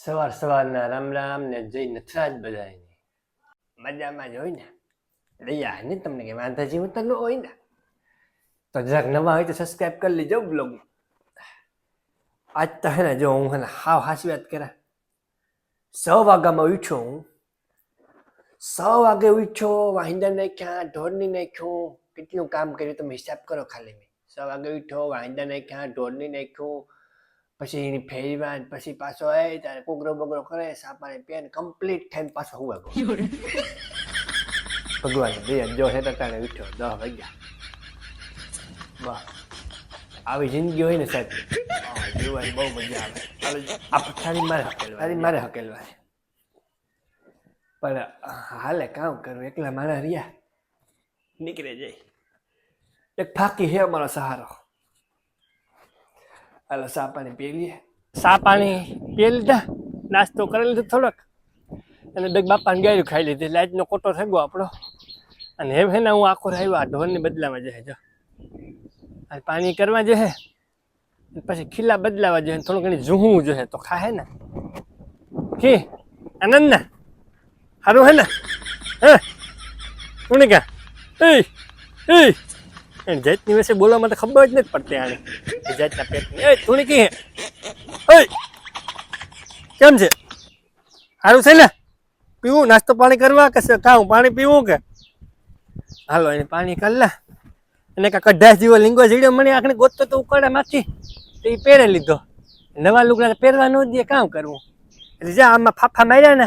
સવાર સવારના રામ રામ ને જય નથરાજ બધાને મજામાં જ હોય ને દયા ને તમને કે વાંધા જેવું તો ન હોય ને તો જરાક નવા હોય તો સબસ્ક્રાઈબ કરી લેજો બ્લોગ. આજ તો હે ને જો હું હે ને હાવ હાસી વાત કરા 100 વાગ્યામાં ઉઠ્યો હું 100 વાગે ઉઠ્યો વાહિંદા નાખ્યા ઢોરની નાખ્યું કેટલું કામ કર્યું તમે હિસાબ કરો ખાલી મેં 100 વાગે ઉઠ્યો વાહિંદા નાખ્યા ઢોરની નાખ્યું પછી એની ફેરીમાં પછી પાછો આવે ત્યારે કોગરો બગરો કરે સાપાને પેન કમ્પ્લીટ થઈને પાછો હુવા ગયો. ભગવાન દયા જો હે ટકાને ઉઠ્યો 10 વાગ્યા. વાહ આવી જિંદગી હોય ને સાહેબ જોવાની બહુ મજા આવે. આ પથારી મારે હકેલવા પણ હાલે કામ કરું એકલા મારા રહ્યા નીકળે જાય. એક ફાકી હે અમારો સહારો. હાલો ચા પાણી પી લઈએ. ચા પાણી પી લીધા નાસ્તો કરી લીધો થોડોક અને બે બાપાને ગાયું ખાઈ લીધી. લાઈટનો કોટો થઈ ગયો આપણો અને હે ને હું આખો આવ્યો ઢોરની બદલામાં જશે જો પાણી કરવા જોઈએ પછી ખીલા બદલાવા જોઈએ થોડું ઘણી ઝૂહવું જોઈએ તો ખાહે ને કે આનંદ ને સારું હે ને હે કોને ક્યાં એ જાતની વિશે બોલવા માટે ખબર જ નથી પડતી આને જાતના પેટની. એ થોડી કી હે કેમ છે સારું છે ને પીવું નાસ્તો પાણી કરવા કે ખાવું પાણી પીવું કે હાલો એને પાણી કરી લે. અને કાંઈ કઢાશ જેવો લીંગો જીડ્યો મને આખને ગોતતો તો ઉકાળામાંથી તો એ પહેરે લીધો. નવા લુગડા પહેરવા ન દે કામ કરવું એટલે જા આમાં ફાફા માર્યા ને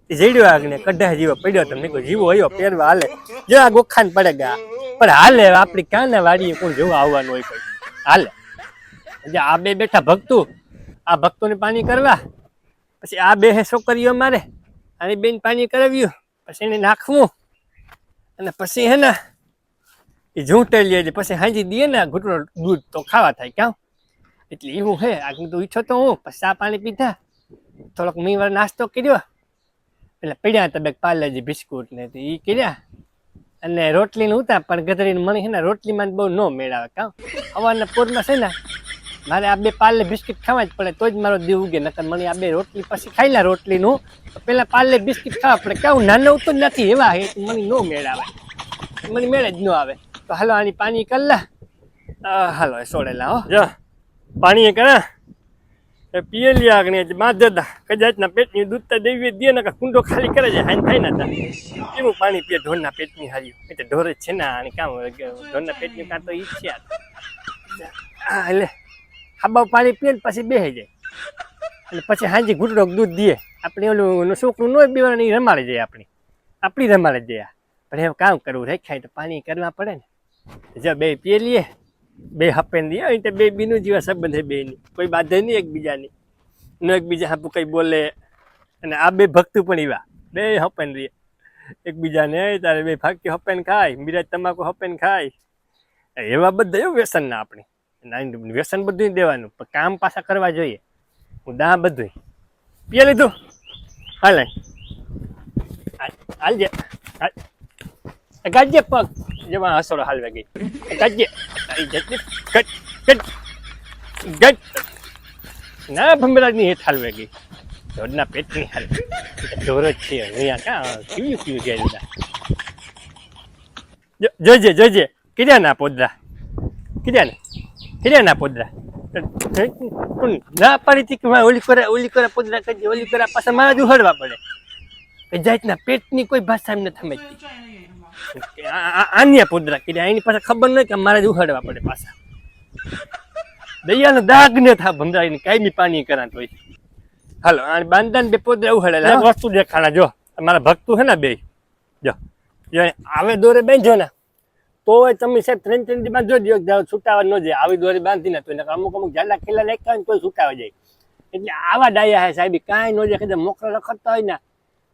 એ જીડ્યો આગને કઢાશ જેવો પડ્યો તમને કોઈ જીવો હોય પહેરવા હાલે જો આ ગોખાને પડે ગયા પણ હાલે આપણી કાના વાડીએ કોણ જોવા આવવાનું હોય કોઈ હાલે. આ બે બેઠા ભક્તો આ ભક્તોને પાણી કરવા પછી આ બે હે છોકરીઓ મારે આની બેન પાણી કરાવ્યું પછી એને નાખવું અને પછી હે ને એ ઝૂંટેલી એટલે પછી હાંજી દે ને ઘૂંટડો દૂધ તો ખાવા થાય ક્યાં એટલે એવું હે આગળ તો ઈચ્છો તો હું પછી ચા પાણી પીધા થોડોક મીવાર નાસ્તો કર્યો એટલે પડ્યા હતા બે પાર્લેજી બિસ્કુટ ને એ કર્યા અને રોટલીને ઉતા પણ ગધરીને મને છે ને રોટલીમાં બહુ ન મેળાવે કાં સવારના પોરમાં છે ને મારે આ બે પાર્લે બિસ્કિટ ખાવા જ પડે તો જ મારો દીવ ઉગે નકર મને આ બે રોટલી પછી ખાઈ લે રોટલીનું પેલા પાર્લે બિસ્કિટ ખાવા પડે કેવું નાનો તો નથી એવા હે મને ન મેળાવે મને મેળે જ ન આવે. તો હાલો આની પાણી કરી લે હાલો એ સોડેલા હો જો પાણી એ કરે એ પીએ લે આગળ બાંધતા કદાચના પેટની દૂધ તો દેવી દે ને કુંડો ખાલી કરે છે હાઈ થાય ને એવું પાણી પીએ ઢોરના પેટની હાર્યું એટલે ઢોર જ છે ને આને કામ ઢોરના પેટની કાં તો ઈ છે હા એટલે હાબાવ પાણી પીએ ને પછી બેસી જાય એટલે પછી હાજી ઘૂંટડો દૂધ દે આપણે ઓલું છોકરું ન બેવાની રમાડે જાય આપણી રમાડે જાય પણ એવું કામ કરવું રેખાય તો પાણી કરવા પડે ને જો બે પીએ લઈએ બે હપેન દે અહીં તો બે બીનું જેવા સંબંધ બે ની કોઈ બાંધે નહીં એકબીજાની ન એકબીજા હાપું કંઈ બોલે અને આ બે ભક્તું પણ એવા બે હપેન દે એકબીજાને તારે બે ફાકી હપેન ખાય મિરાજ તમાકુ હપેન ખાય એવા બધા એવું વ્યસન ના આપણે વ્યસન બધું દેવાનું પણ કામ પાછા કરવા જોઈએ. હું દા બધું પીએ લીધું હાલે હાલજે ગાજે પગ જેમાં હસોડો હાલવા ગઈ ગાજે ના ભમરાજની હેઠ હાલવા ગઈ ઢોરના પેટની હાલ ઢોર જ છે અહીંયા ક્યાં કેવું જાય લીધા જોજે કીધા ના પોદરા કીધા ના પોદરા ના પાડી હતી કે ઓલી કરે પોદરા કરજે ઓલી કરે પાછા મારા જ ઉહડવા પડે કે જાતના પેટની કોઈ ભાષા એમને સમજતી આન્યા પોદરા કીધા એની પાસે ખબર નહીં કે મારે જ ઉહાડવા પડે પાછા દયાનો દાગ ને થા ભમરાની કાયમી પાણી કરા તો હાલો આ બાંધાને બે પોદરા ઉહાડેલા વસ્તુ દેખાણા જો મારા ભક્તો હે ને બે જો આવે દોરે બાંધ્યો ને તો તમે સાહેબ 3 દી બાંધો દો જાવ છૂટાવા ન જાય આવી દોરી બાંધી ને તો અમુક જાડા ખીલા લેખા હોય ને કોઈ છૂટાવા જાય એટલે આવા ડાયા હે સાહેબ કાંઈ ન જાય કદાચ મોકળો રખડતા હોય ને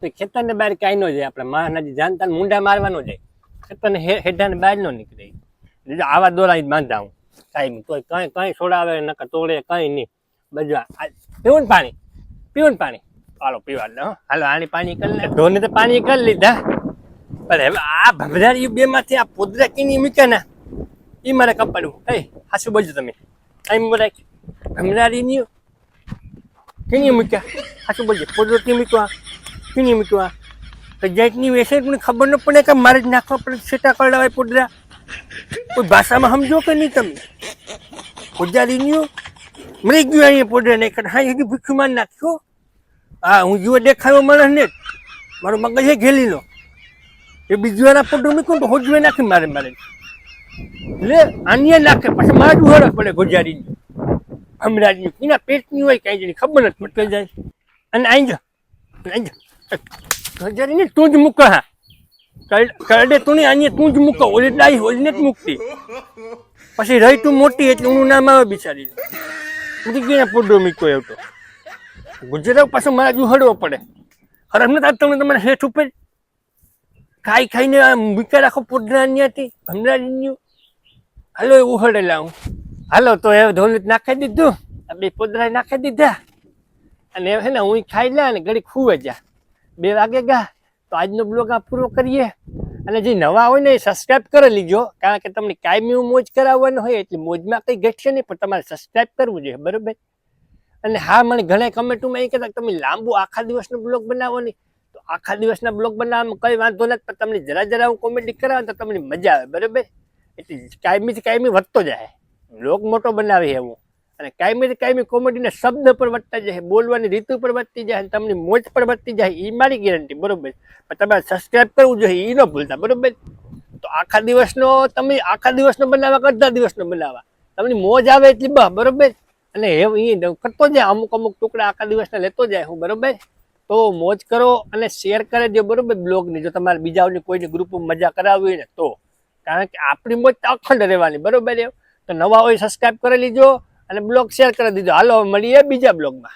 તો ખેતરને બહાર કાંઈ ન જાય આપણે મહાનાજી જાણતા મુંડા મારવા ન જાય ખેતરને હેઠાને બહાર ન નીકળે એટલે આવા દોરા જ બાંધા હું કાંઈ તો કંઈ છોડાવે નકર તોડે કંઈ નહીં બધું પીવું પાણી હાલો પીવા દે હાલો આની પાણી કરી લે ઢોરને તો પાણી કરી લીધા પણ હવે આ ભમરારી બે માંથી આ પોદરા કીની મૂક્યા ને એ મારે કપાડવું એ હાસુ બોલજો તમે અહીં બોલાય ભમરારીની કીની મૂક્યા સાચું બોલજે પોદરો તી મૂકવા કીની મૂકવા તો જાતની વેસે મને ખબર ન પડે કે મારે જ નાખવા પડે છેટા કરડાવાય પોદરા કોઈ ભાષામાં સમજો કે નહીં તમે પોજારી ન્યુ મરી ગયું અહીંયા પોદરા નહીં હા હજી ભૂખ્યું માર નાખ્યો હા હું જેવો દેખાયો માણસ ને મારો મગજ છે ઘેલી લો એ બીજું વાળા પોદરું મૂકું તો હોજવે નાખી મારે એટલે આની નાખે પછી મારે જ ઉહળક પડે ગોજારીની હમણાં એના પેટની હોય કાંઈ જણી ખબર નથી પડતી જાય અને આઈ જા ગોજારીને તું જ મૂક હા કરડે તું નહીં આની તું જ મૂકો ઓલી ડાઈ ઓલીને જ મૂકતી પછી રહી તું મોટી એટલે ઊનું નામ આવે બિચારી મૂકી ગઈ પોદરો મૂક્યો એવું તો ગુજરાત પાછું મારા જ ઉહળવો પડે ખરાબ નથી તમને તમારે હેઠ ઉપર ખાઈને મૂક્યા રાખો પોદરા ત્યાંથી હમણાં હાલો એવું ઉહળેલા હું હાલો તો એ ધોલી નાખી દીધું આ બે પોદરા નાખી દીધા અને હે ને હું ખાઈ લે ને ઘડી ખૂવે જા 2 વાગે ગયા તો આજનો બ્લોગ આ પૂરો કરીએ અને જે નવા હોય ને એ સબસ્ક્રાઈબ કરી લીજો કારણ કે તમને કાયમી મોજ કરાવવાનો હોય એટલે મોજમાં કંઈ ઘટશે નહીં પણ તમારે સબસ્ક્રાઈબ કરવું જોઈએ બરોબર અને હા મને ઘણા કમેન્ટોમાં એ કહેતા તમે લાંબુ આખા દિવસનો બ્લોગ બનાવો નહીં તો આખા દિવસના બ્લોગ બનાવવામાં કંઈ વાંધો નથી પણ તમને જરા હું કોમેડી કરાવું તો તમને મજા આવે બરોબર એટલે કાયમી વધતો જાય બ્લોગ મોટો બનાવે એવું અને કાયમી કોમેડીના શબ્દ પર વધતા જાય બોલવાની રીત પર વધતી જાય અને તમને મોજ પર વધતી જાય એ મારી ગેરંટી બરોબર પણ તમારે સબસ્ક્રાઈબ કરવું જોઈએ એ ન ભૂલતા બરોબર તો આખા દિવસનો બનાવવા અડધા દિવસનો બનાવવા તમને મોજ આવે એટલી બરોબર અને એ કરતો જાય અમુક ટુકડા આખા દિવસના લેતો જાય હું બરોબર તો મોજ કરો અને શેર કરે દો બરોબર બ્લોગની જો તમારે બીજાઓની કોઈને ગ્રુપમાં મજા કરાવવી હોય ને તો કારણ કે આપણી મોજ તો અખંડ રહેવાની બરોબર તો નવા હોય સબસ્ક્રાઈબ કરી લીજો અને બ્લોગ શેર કરી દીધો હાલો મળીએ બીજા બ્લોગમાં